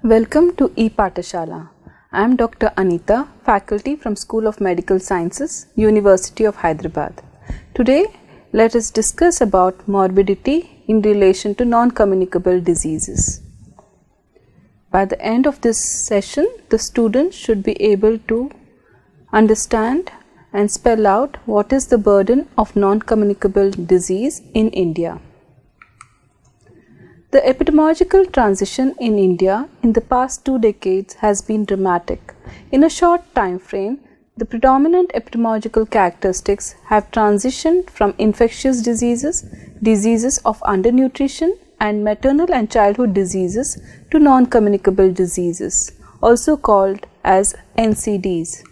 Welcome to ePathashala. I am Dr. Anita, faculty from School of Medical Sciences, University of Hyderabad. Today, let us discuss about morbidity in relation to non-communicable diseases. By the end of this session, the students should be able to understand and spell out what is the burden of non-communicable disease in India. The epidemiological transition in India in the past 2 decades has been dramatic. In a short time frame, the predominant epidemiological characteristics have transitioned from infectious diseases, diseases of undernutrition, and maternal and childhood diseases to non-communicable diseases, also called as NCDs.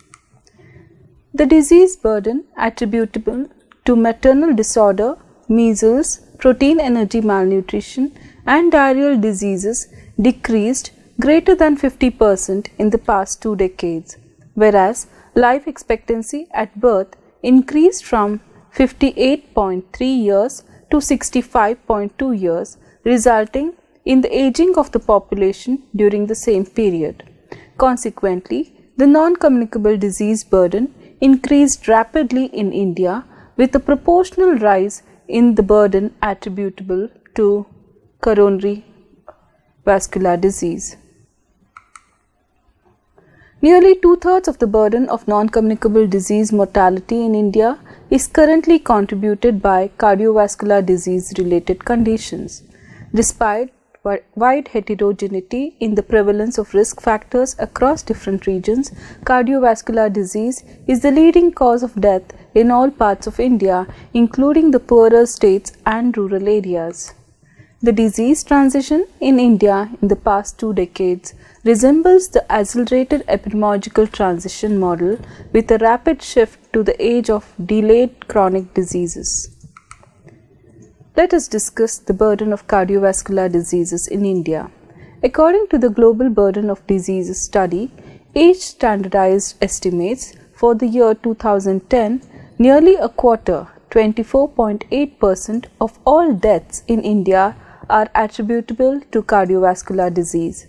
The disease burden attributable to maternal disorder, measles, protein energy malnutrition, and diarrheal diseases decreased greater than 50% in the past 2 decades, whereas life expectancy at birth increased from 58.3 years to 65.2 years, resulting in the aging of the population during the same period. Consequently, the non-communicable disease burden increased rapidly in India, with a proportional rise in the burden attributable to coronary vascular disease. Nearly 2/3 of the burden of non-communicable disease mortality in India is currently contributed by cardiovascular disease related conditions. Despite wide heterogeneity in the prevalence of risk factors across different regions, cardiovascular disease is the leading cause of death in all parts of India, including the poorer states and rural areas. The disease transition in India in the past 2 decades resembles the accelerated epidemiological transition model, with a rapid shift to the age of delayed chronic diseases. Let us discuss the burden of cardiovascular diseases in India. According to the Global Burden of Diseases study, age standardized estimates for the year 2010, nearly a quarter, 24.8% of all deaths in India are attributable to cardiovascular disease.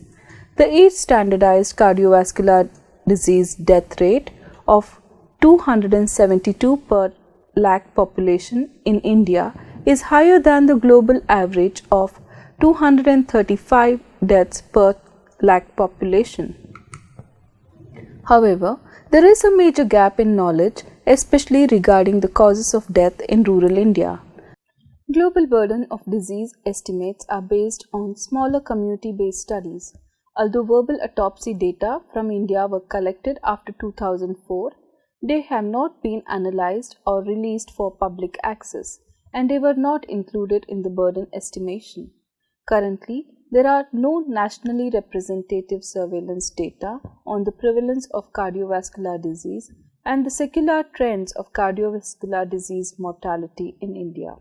The age standardized cardiovascular disease death rate of 272 per lakh population in India is higher than the global average of 235 deaths per lakh population. However, there is a major gap in knowledge, especially regarding the causes of death in rural India. Global burden of disease estimates are based on smaller community-based studies. Although verbal autopsy data from India were collected after 2004, they have not been analyzed or released for public access, and they were not included in the burden estimation. Currently, there are no nationally representative surveillance data on the prevalence of cardiovascular disease and the secular trends of cardiovascular disease mortality in India.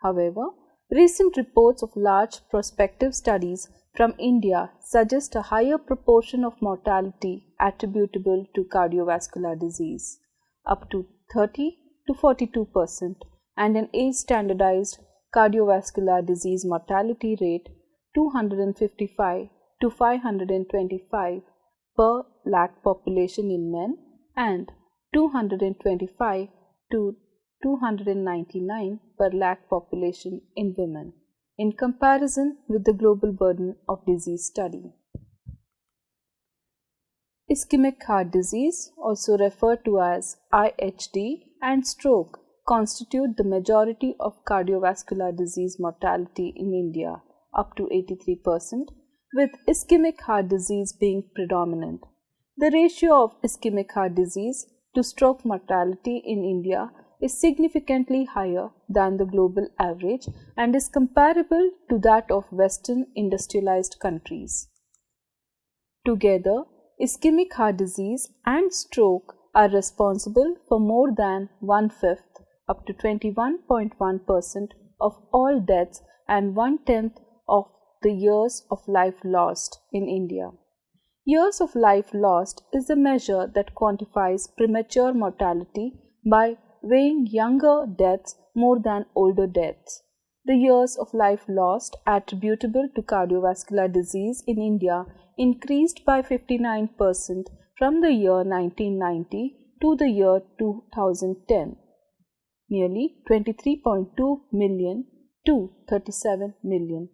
However, recent reports of large prospective studies from India suggest a higher proportion of mortality attributable to cardiovascular disease, up to 30 to 42%, and an age-standardized cardiovascular disease mortality rate 255 to 525 per lakh population in men and 225 to 299 per lakh population in women, in comparison with the Global Burden of Disease study. Ischemic heart disease, also referred to as IHD, and stroke constitute the majority of cardiovascular disease mortality in India, up to 83%, with ischemic heart disease being predominant. The ratio of ischemic heart disease to stroke mortality in India is significantly higher than the global average and is comparable to that of Western industrialized countries. Together, ischemic heart disease and stroke are responsible for more than 1/5, up to 21.1% of all deaths and 1/10 of the years of life lost in India. Years of life lost is a measure that quantifies premature mortality by weighing younger deaths more than older deaths. The years of life lost attributable to cardiovascular disease in India increased by 59% from the year 1990 to the year 2010, nearly 23.2 million to 37 million.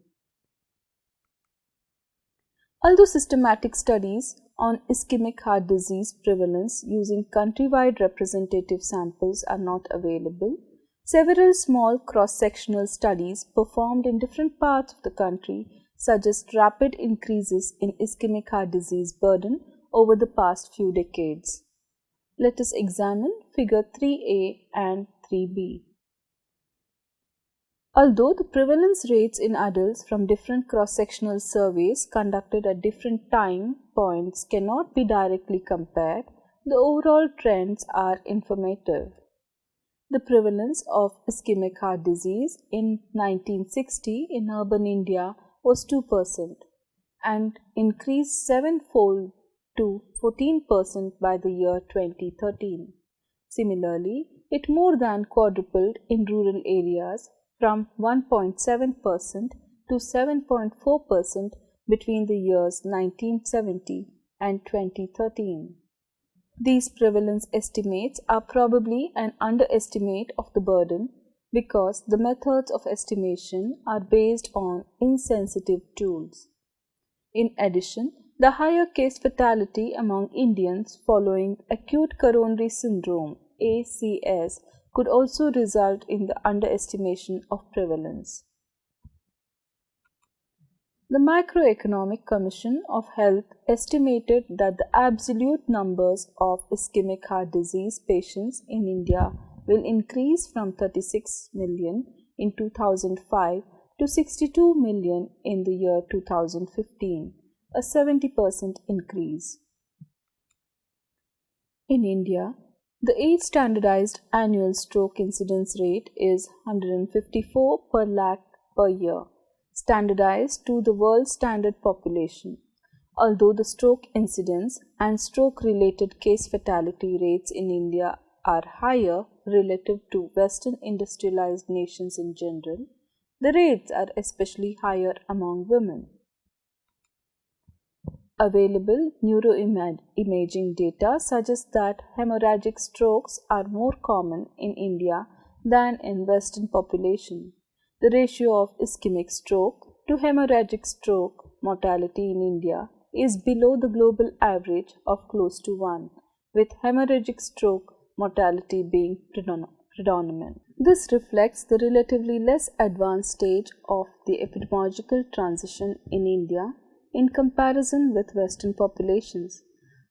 Although systematic studies on ischemic heart disease prevalence using countrywide representative samples are not available, several small cross-sectional studies performed in different parts of the country suggest rapid increases in ischemic heart disease burden over the past few decades. Let us examine figure 3a and 3b. Although the prevalence rates in adults from different cross-sectional surveys conducted at different time points cannot be directly compared, the overall trends are informative. The prevalence of ischemic heart disease in 1960 in urban India was 2% and increased sevenfold to 14% by the year 2013. Similarly, it more than quadrupled in rural areas from 1.7% to 7.4% between the years 1970 and 2013. These prevalence estimates are probably an underestimate of the burden because the methods of estimation are based on insensitive tools. In addition, the higher case fatality among Indians following acute coronary syndrome (ACS) could also result in the underestimation of prevalence. The Microeconomic Commission of Health estimated that the absolute numbers of ischemic heart disease patients in India will increase from 36 million in 2005 to 62 million in the year 2015, a 70% increase. In India, the age standardized annual stroke incidence rate is 154 per lakh per year, standardized to the world standard population. Although the stroke incidence and stroke-related case fatality rates in India are higher relative to Western industrialized nations in general, the rates are especially higher among women. Available neuroimaging data suggests that hemorrhagic strokes are more common in India than in Western population. The ratio of ischemic stroke to hemorrhagic stroke mortality in India is below the global average of close to 1, with hemorrhagic stroke mortality being predominant. This reflects the relatively less advanced stage of the epidemiological transition in India in comparison with Western populations.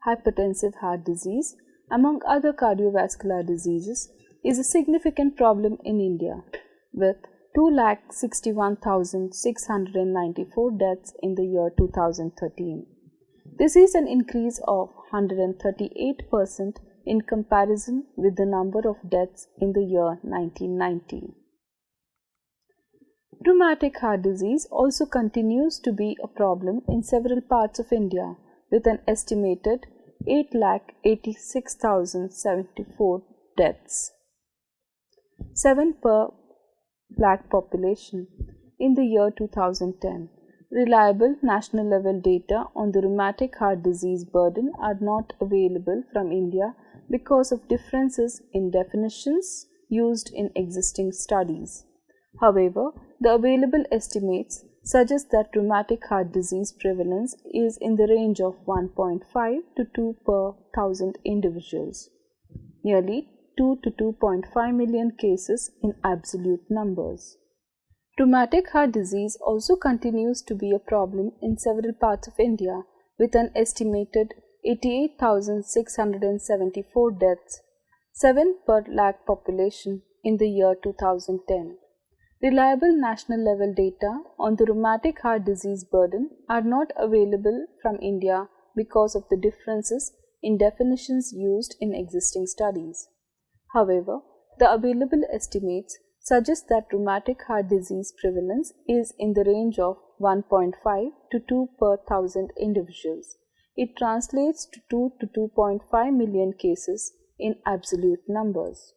Hypertensive heart disease, among other cardiovascular diseases, is a significant problem in India, with 261,694 deaths in the year 2013. This is an increase of 138% in comparison with the number of deaths in the year 1990. Rheumatic heart disease also continues to be a problem in several parts of India, with an estimated 886,074 deaths, 7 per lakh population, in the year 2010. Reliable national level data on the rheumatic heart disease burden are not available from India because of differences in definitions used in existing studies. However, the available estimates suggest that rheumatic heart disease prevalence is in the range of 1.5 to 2 per thousand individuals, nearly 2 to 2.5 million cases in absolute numbers. Rheumatic heart disease also continues to be a problem in several parts of India, with an estimated 88,674 deaths, 7 per lakh population, in the year 2010. Reliable national level data on the rheumatic heart disease burden are not available from India because of the differences in definitions used in existing studies. However, the available estimates suggest that rheumatic heart disease prevalence is in the range of 1.5 to 2 per thousand individuals. It translates to 2 to 2.5 million cases in absolute numbers.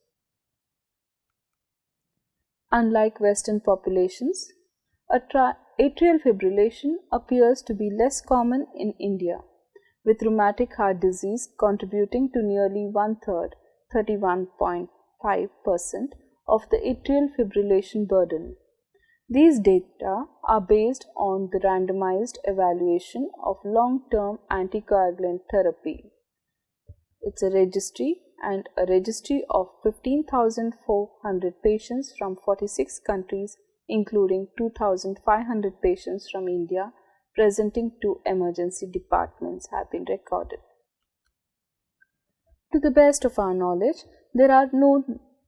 Unlike Western populations, atrial fibrillation appears to be less common in India, with rheumatic heart disease contributing to nearly one-third, 31.5% of the atrial fibrillation burden. These data are based on the randomized evaluation of long-term anticoagulant therapy. It's a registry of 15,400 patients from 46 countries, including 2,500 patients from India, presenting to emergency departments have been recorded. To the best of our knowledge, there are no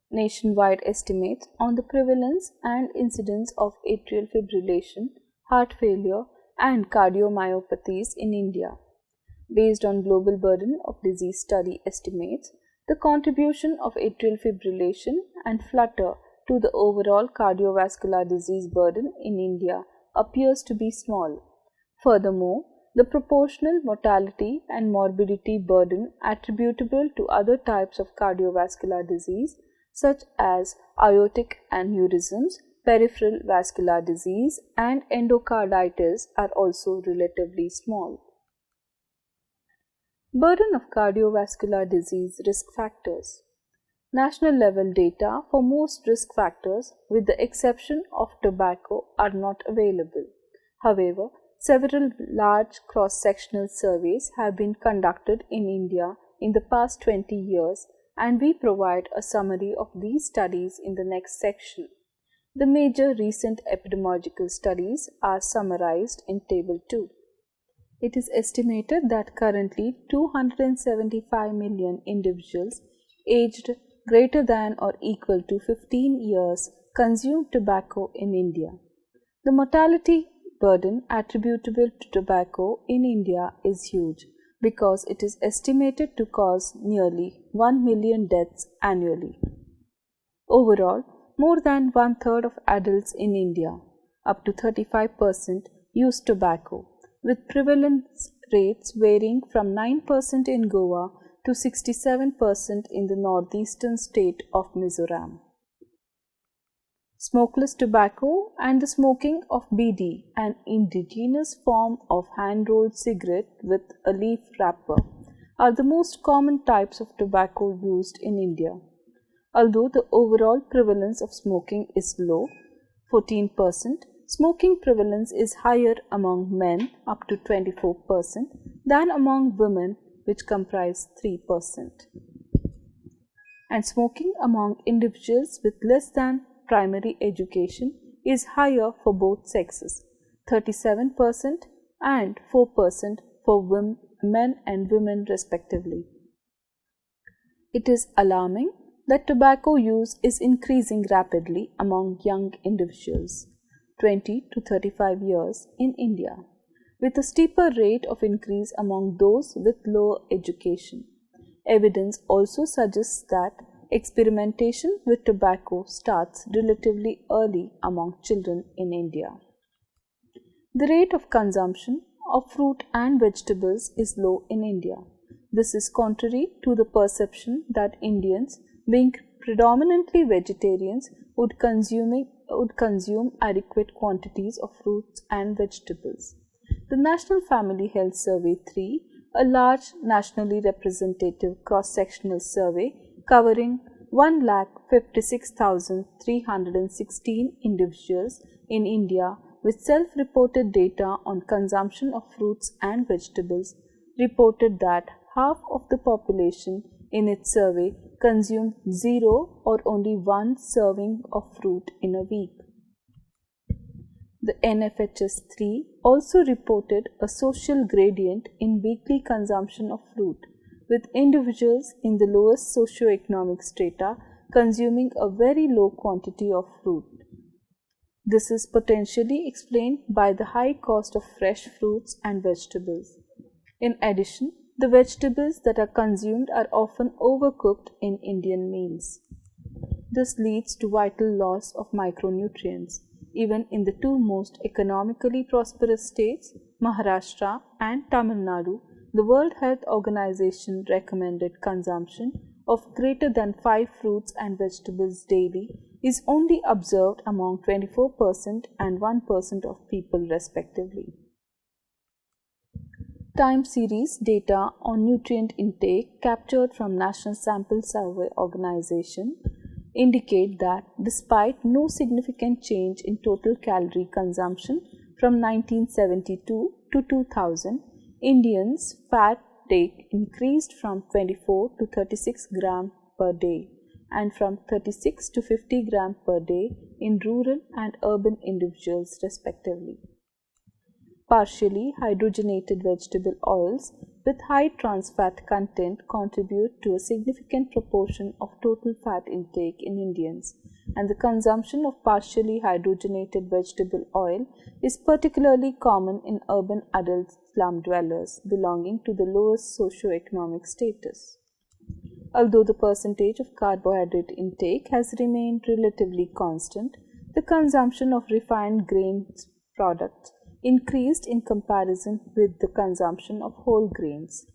nationwide estimates on the prevalence and incidence of atrial fibrillation, heart failure, and cardiomyopathies in India. Based on Global Burden of Disease Study estimates, the contribution of atrial fibrillation and flutter to the overall cardiovascular disease burden in India appears to be small. Furthermore, the proportional mortality and morbidity burden attributable to other types of cardiovascular disease such as aortic aneurysms, peripheral vascular disease, and endocarditis are also relatively small. Burden of cardiovascular disease risk factors. National level data for most risk factors, with the exception of tobacco, are not available. However, several large cross-sectional surveys have been conducted in India in the past 20 years, and we provide a summary of these studies in the next section. The major recent epidemiological studies are summarized in Table 2. It is estimated that currently 275 million individuals aged greater than or equal to 15 years consume tobacco in India. The mortality burden attributable to tobacco in India is huge because it is estimated to cause nearly 1 million deaths annually. Overall, more than one-third of adults in India, up to 35%, use tobacco, with prevalence rates varying from 9% in Goa to 67% in the northeastern state of Mizoram. Smokeless tobacco and the smoking of bidi, an indigenous form of hand-rolled cigarette with a leaf wrapper, are the most common types of tobacco used in India. Although the overall prevalence of smoking is low, 14%, smoking prevalence is higher among men, up to 24%, than among women, which comprise 3%. And smoking among individuals with less than primary education is higher for both sexes, 37% and 4% for men and women respectively. It is alarming that tobacco use is increasing rapidly among young individuals, 20 to 35 years in India, with a steeper rate of increase among those with lower education. Evidence also suggests that experimentation with tobacco starts relatively early among children in India. The rate of consumption of fruit and vegetables is low in India. This is contrary to the perception that Indians, being predominantly vegetarians, would consume adequate quantities of fruits and vegetables. The National Family Health Survey 3, a large nationally representative cross-sectional survey covering 1,56,316 individuals in India with self-reported data on consumption of fruits and vegetables, reported that half of the population in its survey consumed 0 or only 1 serving of fruit in a week. The NFHS 3 also reported a social gradient in weekly consumption of fruit, with individuals in the lowest socioeconomic strata consuming a very low quantity of fruit. This is potentially explained by the high cost of fresh fruits and vegetables. In addition, the vegetables that are consumed are often overcooked in Indian meals. This leads to vital loss of micronutrients. Even in the two most economically prosperous states, Maharashtra and Tamil Nadu, the World Health Organization recommended consumption of greater than 5 fruits and vegetables daily is only observed among 24% and 1% of people respectively. Time series data on nutrient intake captured from National Sample Survey Organization indicate that despite no significant change in total calorie consumption from 1972 to 2000, Indians' fat take increased from 24 to 36 gram per day and from 36 to 50 gram per day in rural and urban individuals respectively. Partially hydrogenated vegetable oils with high trans fat content contribute to a significant proportion of total fat intake in Indians, and the consumption of partially hydrogenated vegetable oil is particularly common in urban adult slum dwellers belonging to the lowest socio-economic status. Although the percentage of carbohydrate intake has remained relatively constant, the consumption of refined grains products increased in comparison with the consumption of whole grains.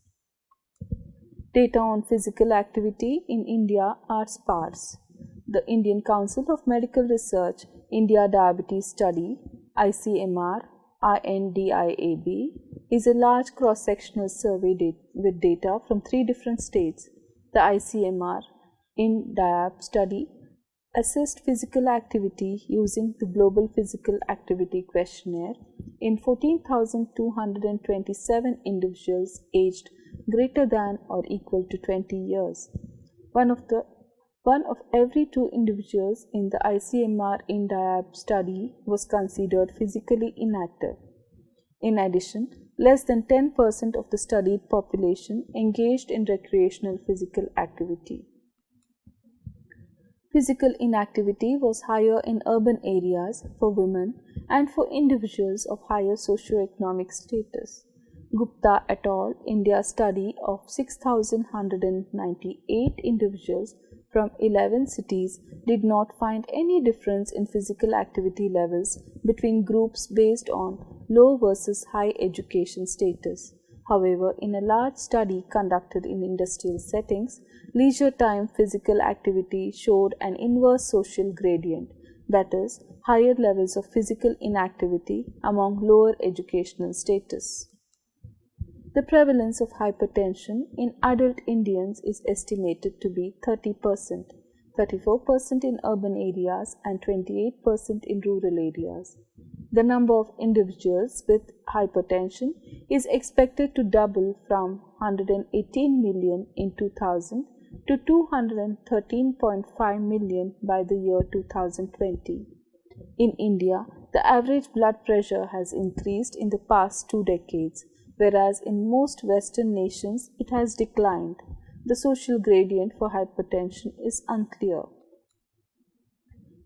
Data on physical activity in India are sparse. The Indian Council of Medical Research India Diabetes Study ICMR INDIAB is a large cross-sectional survey with data from 3 different states. The ICMR INDIAB study assessed physical activity using the Global Physical Activity Questionnaire in 14,227 individuals aged greater than or equal to 20 years. One of every 2 individuals in the ICMR INDIAB study was considered physically inactive. In addition, less than 10% of the studied population engaged in recreational physical activity. Physical inactivity was higher in urban areas for women and for individuals of higher socioeconomic status. Gupta et al. India study of 6,198 individuals from 11 cities did not find any difference in physical activity levels between groups based on low versus high education status. However, in a large study conducted in industrial settings, leisure time physical activity showed an inverse social gradient, that is, higher levels of physical inactivity among lower educational status. The prevalence of hypertension in adult Indians is estimated to be 30%, 34% in urban areas and 28% in rural areas. The number of individuals with hypertension is expected to double from 118 million in 2000 to 213.5 million by the year 2020. In India, the average blood pressure has increased in the past 2 decades, whereas in most Western nations it has declined. The social gradient for hypertension is unclear.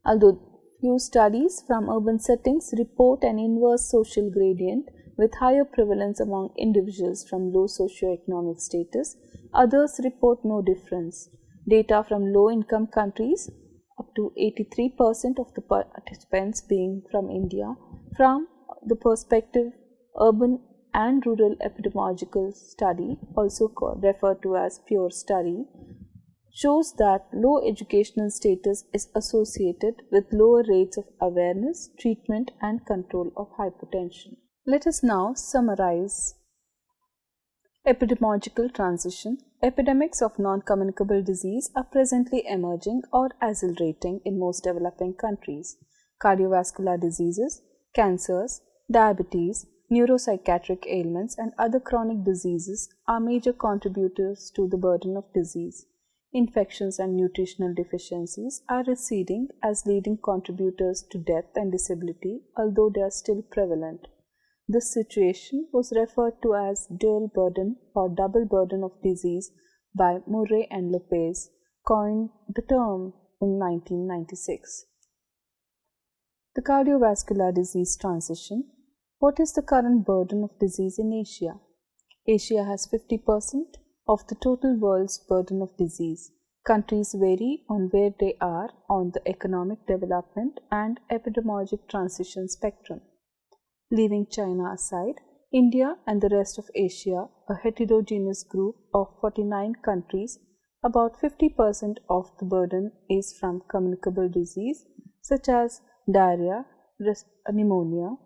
Although few studies from urban settings report an inverse social gradient with higher prevalence among individuals from low socioeconomic status, others report no difference. Data from low-income countries, up to 83% of the participants being from India, from the perspective urban and rural epidemiological study, also referred to as PURE study, shows that low educational status is associated with lower rates of awareness, treatment and control of hypertension. Let us now summarize. Epidemiological transition. Epidemics of non-communicable disease are presently emerging or accelerating in most developing countries. Cardiovascular diseases, cancers, diabetes, neuropsychiatric ailments and other chronic diseases are major contributors to the burden of disease. Infections and nutritional deficiencies are receding as leading contributors to death and disability, although they are still prevalent. This situation was referred to as dual burden or double burden of disease by Murray and Lopez, coined the term in 1996. The cardiovascular disease transition. What is the current burden of disease in Asia? Asia has 50% of the total world's burden of disease. Countries vary on where they are on the economic development and epidemiologic transition spectrum. Leaving China aside, India and the rest of Asia, a heterogeneous group of 49 countries, about 50% of the burden is from communicable disease such as diarrhea, pneumonia,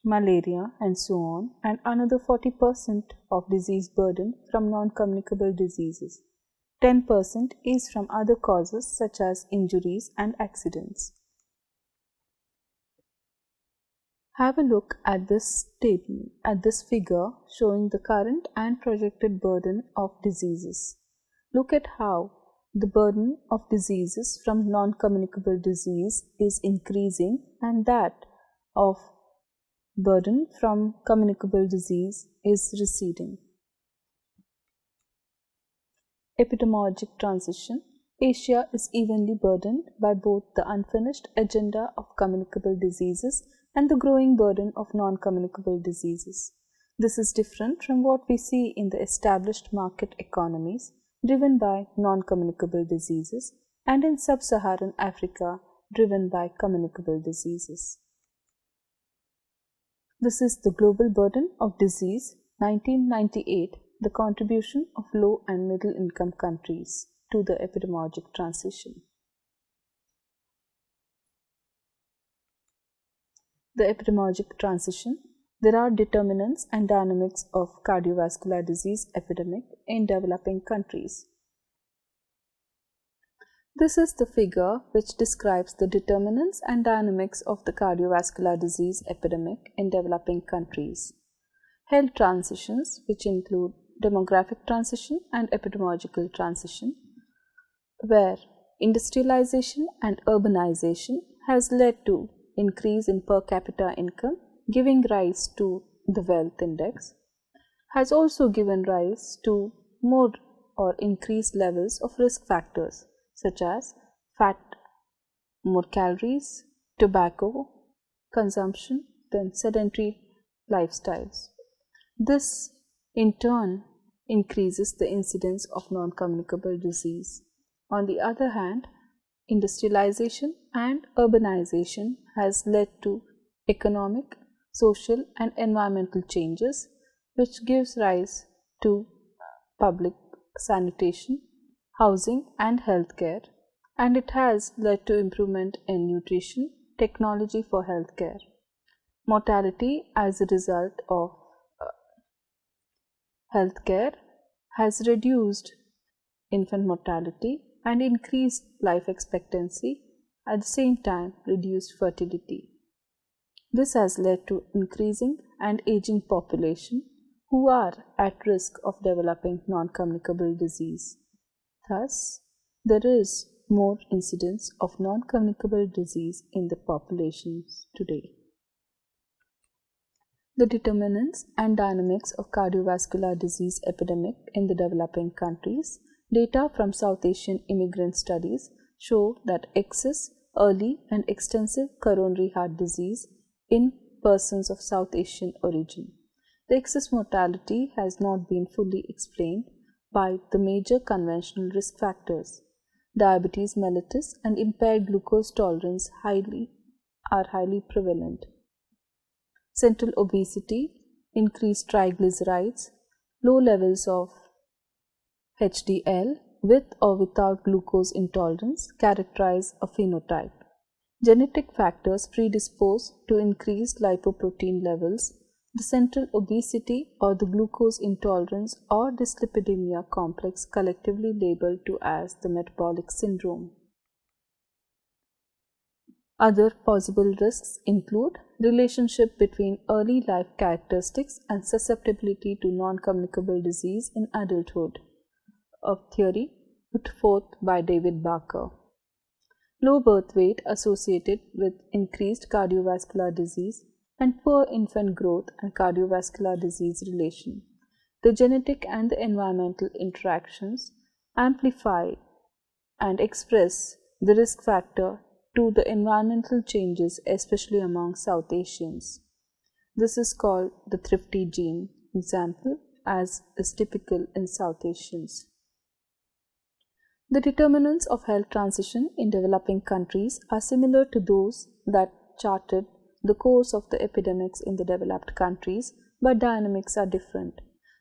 malaria, and so on, and another 40% of disease burden from non-communicable diseases. 10% is from other causes such as injuries and accidents. Have a look at this table, at this figure showing the current and projected burden of diseases. Look at how the burden of diseases from non-communicable disease is increasing and that of burden from communicable disease is receding. Epidemiologic transition. Asia is evenly burdened by both the unfinished agenda of communicable diseases and the growing burden of non-communicable diseases. This is different from what we see in the established market economies driven by non-communicable diseases and in sub-Saharan Africa driven by communicable diseases. This is the global burden of disease 1998, the contribution of low and middle income countries to the epidemiologic transition. The epidemiologic transition. There are determinants and dynamics of cardiovascular disease epidemic in developing countries. This is the figure which describes the determinants and dynamics of the cardiovascular disease epidemic in developing countries. Health transitions, which include demographic transition and epidemiological transition, where industrialization and urbanization has led to increase in per capita income, giving rise to the wealth index, has also given rise to more or increased levels of risk factors such as fat, more calories, tobacco consumption, then sedentary lifestyles. This in turn increases the incidence of non-communicable disease. On the other hand, industrialization and urbanization has led to economic, social and environmental changes which gives rise to public sanitation, housing and healthcare, and it has led to improvement in nutrition, technology for healthcare. Mortality as a result of healthcare has reduced infant mortality and increased life expectancy, at the same time reduced fertility. This has led to increasing and aging population who are at risk of developing non-communicable disease. Thus, there is more incidence of non-communicable disease in the populations today. The determinants and dynamics of cardiovascular disease epidemic in the developing countries. Data from South Asian immigrant studies show that excess, early and extensive coronary heart disease in persons of South Asian origin. The excess mortality has not been fully explained by the major conventional risk factors. Diabetes mellitus and impaired glucose tolerance are highly prevalent. Central obesity, increased triglycerides, low levels of HDL with or without glucose intolerance characterize a phenotype. Genetic factors predispose to increased lipoprotein levels. The central obesity or the glucose intolerance or dyslipidemia complex collectively labeled to as the metabolic syndrome. Other possible risks include relationship between early life characteristics and susceptibility to non-communicable disease in adulthood, a theory put forth by David Barker. Low birth weight associated with increased cardiovascular disease and poor infant growth and cardiovascular disease relation. The genetic and the environmental interactions amplify and express the risk factor to the environmental changes, especially among South Asians. This is called the thrifty gene example, as is typical in South Asians. The determinants of health transition in developing countries are similar to those that charted the course of the epidemics in the developed countries, but dynamics are different.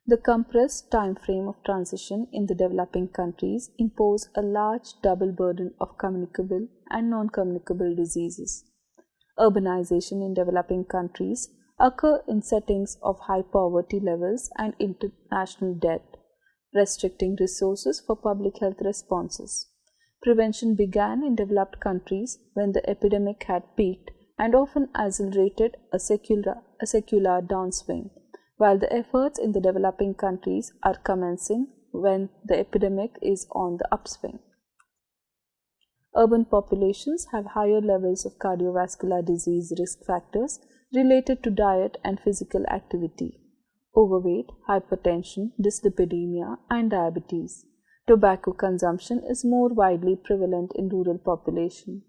The compressed time frame of transition in the developing countries impose a large double burden of communicable and non-communicable diseases. Urbanization in developing countries occur in settings of high poverty levels and international debt, restricting resources for public health responses. Prevention began in developed countries when the epidemic had peaked and often accelerated a secular downswing, while the efforts in the developing countries are commencing when the epidemic is on the upswing. Urban populations have higher levels of cardiovascular disease risk factors related to diet and physical activity, overweight, hypertension, dyslipidemia, and diabetes. Tobacco consumption is more widely prevalent in rural population.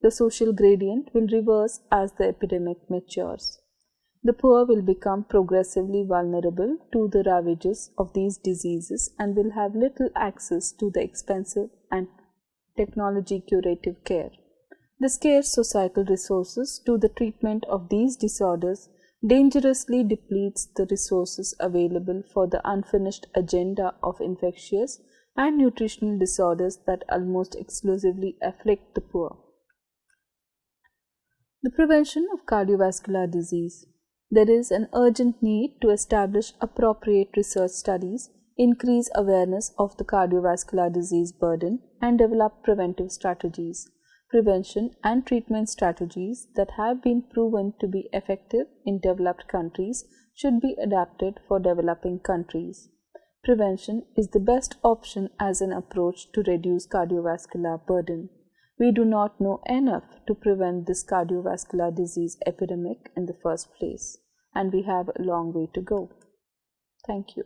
The social gradient will reverse as the epidemic matures. The poor will become progressively vulnerable to the ravages of these diseases and will have little access to the expensive and technology curative care. The scarce societal resources to the treatment of these disorders dangerously depletes the resources available for the unfinished agenda of infectious and nutritional disorders that almost exclusively afflict the poor. The prevention of cardiovascular disease. There is an urgent need to establish appropriate research studies, increase awareness of the cardiovascular disease burden, and develop preventive strategies. Prevention and treatment strategies that have been proven to be effective in developed countries should be adapted for developing countries. Prevention is the best option as an approach to reduce cardiovascular burden. We do not know enough to prevent this cardiovascular disease epidemic in the first place, and we have a long way to go. Thank you.